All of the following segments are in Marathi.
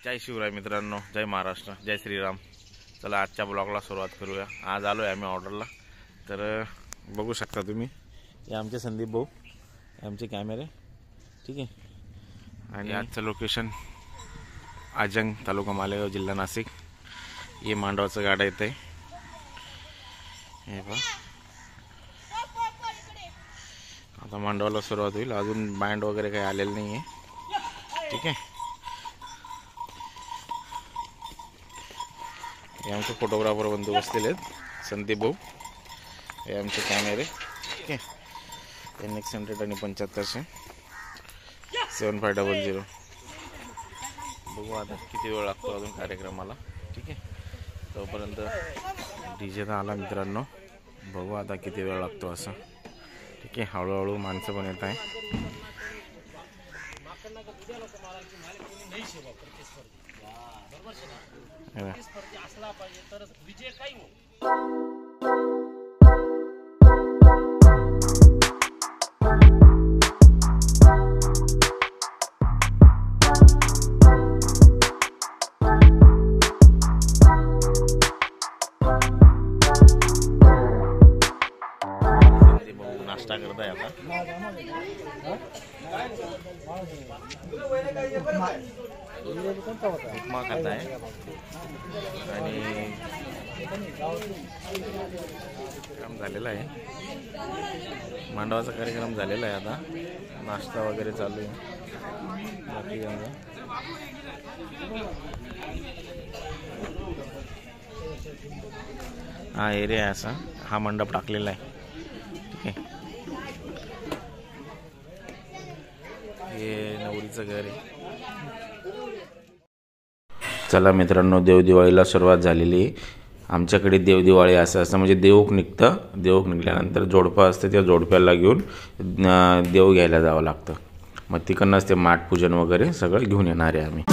जय शिवराय मित्रांनो, जय महाराष्ट्र, जय श्रीराम। चला आजच्या ब्लॉगला सुरुवात करूया। आज आलोय आम्ही ऑर्डरला। तर बघू शकता तुम्ही, हे आमचे संदीप भाऊ, आमचे कॅमेरे, ठीक आहे। आणि आजचं लोकेशन आजंग, तालुका मालेगाव, जिल्हा नाशिक। हे मांडवाचं गाडा येते, हे पहा। आता मांडवाला सुरुवात होईल, अजून बँड वगैरे काही आलेलं नाही आहे, ठीक आहे। हे आमचे फोटोग्राफर बंधू बसलेले आहेत, संदीप भाऊ। हे आमचे कॅमेरे, ठीक आहे। NX 100 आणि 7500 7500। बघू आता किती वेळ लागतो अजून कार्यक्रमाला, ठीक आहे। तोपर्यंत DJ तर आला मित्रांनो, बघू आता किती वेळ लागतो असं, ठीक आहे। हळूहळू माणसं पण येत आहे। नाश्ता करताय आता, उपमा खाताय आणि काम झालेला आहे। मांडवाचा कार्यक्रम झालेला आहे, आता नाश्ता वगैरे चालू आहे। बाकी हा एरिया आहे असा, हा मंडप टाकलेला आहे, ठीक आहे। हे नवरीचं घर आहे। चला मित्रांनो, देवदिवाळीला सुरुवात झालेली आहे। आमच्याकडे देवदिवाळी असं म्हणजे देऊक निघतं, देऊक निघाल्यानंतर जोडपं असतं, त्या जोडप्याला घेऊन देव घ्यायला जावं लागतं। मग तिकडनंच ते माठपूजन वगैरे सगळं घेऊन येणार आहे आम्ही।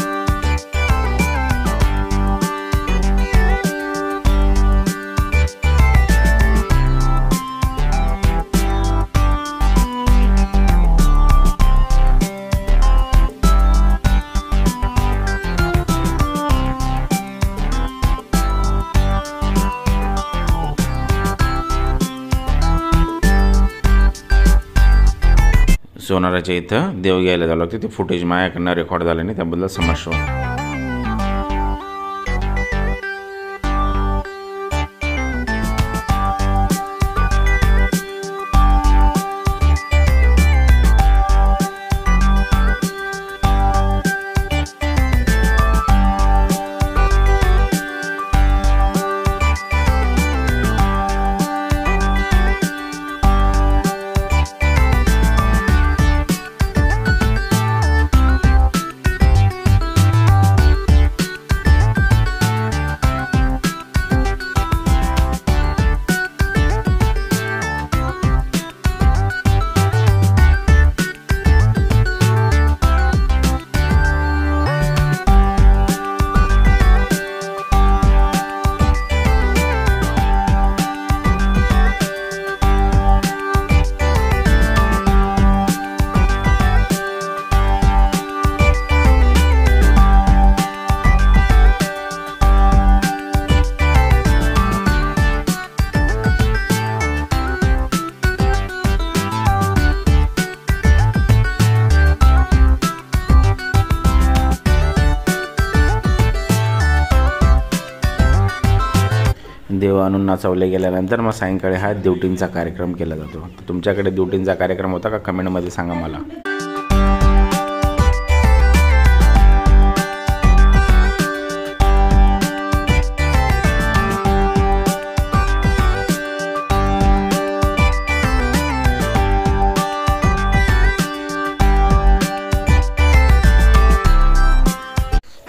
सोनाराच्या इथं देव घ्यायला जावं लागतं, ते फुटेज माझ्याकडनं रेकॉर्ड झालं नाही, त्याबद्दल समस्या। देव आणून नाचवले गेल्यानंतर मग सायंकाळी हा ड्युटींचा कार्यक्रम केला जातो। तुमच्याकडे ड्युटींचा कार्यक्रम होता का? कमेंटमध्ये सांगा मला।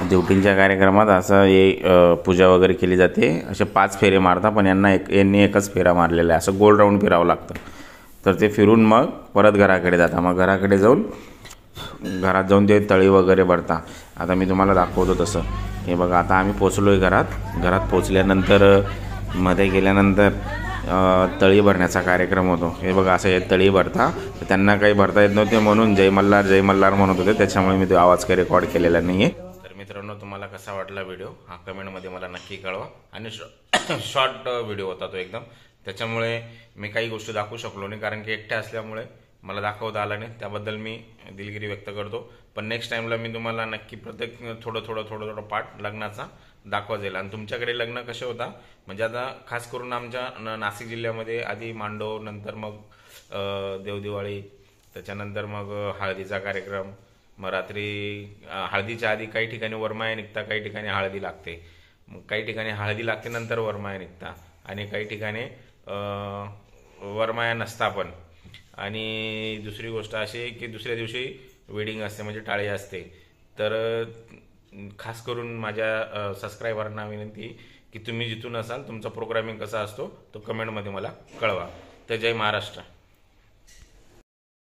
ड्युटींच्या कार्यक्रमात असं हे पूजा वगैरे केली जाते। असे 5 फेरे मारता, पण यांनी एकच फेरा मारलेला आहे। असं गोल राऊंड फिरावं लागतं, तर ते फिरून मग परत घराकडे जाता। मग घराकडे जाऊन घरात जाऊन ते तळी वगैरे भरता। आता मी तुम्हाला दाखवतो तसं। हे बघा, आता आम्ही पोचलो आहे घरात। घरात पोचल्यानंतर मध्ये गेल्यानंतर तळी भरण्याचा कार्यक्रम होतो। हे बघा, असं हे तळी भरता। त्यांना काही भरता येत नव्हते म्हणून जय मल्हार जय मल्हार म्हणत होते, त्याच्यामुळे मी तो आवाज काही रेकॉर्ड केलेला नाही आहे। मित्रांनो, तुम्हाला कसा वाटला व्हिडिओ हा कमेंटमध्ये मला नक्की कळवा. आणि शॉर्ट व्हिडिओ होता तो एकदम, त्याच्यामुळे मी काही गोष्टी दाखवू शकलो नाही, कारण की एकट्या असल्यामुळे मला दाखवता आला नाही. त्याबद्दल मी दिलगिरी व्यक्त करतो. पण नेक्स्ट टाईमला मी तुम्हाला नक्की प्रत्येक थोडं पार्ट लग्नाचा दाखवा जाईल. आणि तुमच्याकडे लग्न कसे होता, म्हणजे आता खास करून आमच्या नाशिक जिल्ह्यामध्ये आधी मांडव, नंतर मग देवदिवाळी, त्याच्यानंतर मग हळदीचा कार्यक्रम, मग रात्री हळदीच्या आधी काही ठिकाणी वरमाया निघता, काही ठिकाणी हळदी लागते, मग काही ठिकाणी हळदी लागते नंतर वरमाया निघता, आणि काही ठिकाणी वरमाया नसता पण. आणि दुसरी गोष्ट अशी की दुसऱ्या दिवशी वेडिंग असते, म्हणजे टाळी असते. तर खास करून माझ्या सबस्क्रायबरांना विनंती की तुम्ही जिथून असाल तुमचा प्रोग्रामिंग कसा असतो तो कमेंटमध्ये मला कळवा. तर जय महाराष्ट्र.